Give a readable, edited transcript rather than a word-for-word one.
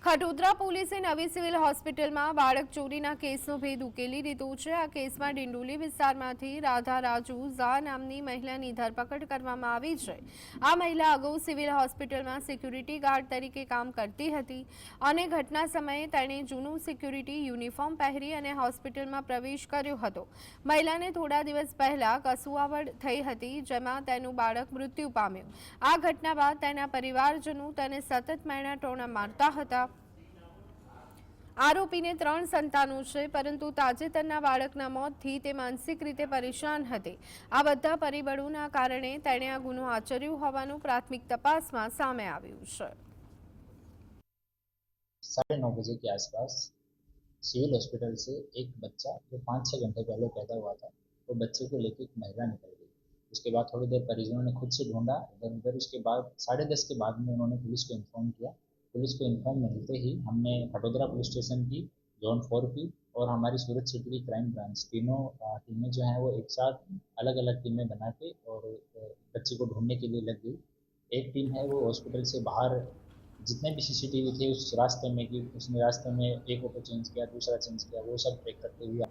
ખટોદરા પોલીસે નવી સિવિલ હોસ્પિટલમાં બાળક ચોરીના કેસનો ભેદ ઉકેલી દીધો છે। આ કેસમાં ડિંડોલી વિસ્તારમાંથી રાધા રાજુ ઝા નામની મહિલાની ધરપકડ કરવામાં આવી છે। આ મહિલા અગાઉ સિવિલ હોસ્પિટલમાં સિક્યુરિટી ગાર્ડ તરીકે કામ કરતી હતી અને ઘટના સમયે તેણે જૂનું સિક્યુરિટી યુનિફોર્મ પહેરી અને હોસ્પિટલમાં પ્રવેશ કર્યો હતો। મહિલાને થોડા દિવસ પહેલા કસુઆવડ થઈ હતી, જેમાં તેનું બાળક મૃત્યુ પામ્યું। આ ઘટના બાદ તેના પરિવારજનો તેને સતત મેણા ટોણા મારતા હતા। આરોપીને 3 સંતાનો છે, પરંતુ તાજેતરના બાળકના મોતથી તે માનસિક રીતે પરેશાન હતી। આ બધા પરિબળોના કારણે તેણે આ ગુનો આચર્યો હોવાનું પ્રાથમિક તપાસમાં સામે આવ્યું છે। 9:30 बजे के आसपास सिविल हॉस्पिटल से एक बच्चा जो 5-6 घंटे पहले पैदा हुआ था, वो बच्चे को लेकर एक महिला निकल गई। उसके बाद थोड़ी देर परिजनों ने खुद से ढूंढा इधर उधर। उसके बाद 10:30 के बाद में उन्होंने पुलिस को इन्फॉर्म किया। पुलिस को इन्फॉर्म मिलते ही हमने खटोदरा पुलिस स्टेशन की जोन 4 की और हमारी सूरत सिटी की क्राइम ब्रांच तीनों टीमें जो हैं वो एक साथ अलग अलग टीमें बना के और बच्चे को ढूंढने के लिए लग गई। एक टीम है वो हॉस्पिटल से बाहर जितने भी सीसीटीवी थे उस रास्ते में कि उसने रास्ते में एक ऑटो चेंज किया, दूसरा चेंज किया, वो सब ट्रैक करते हुए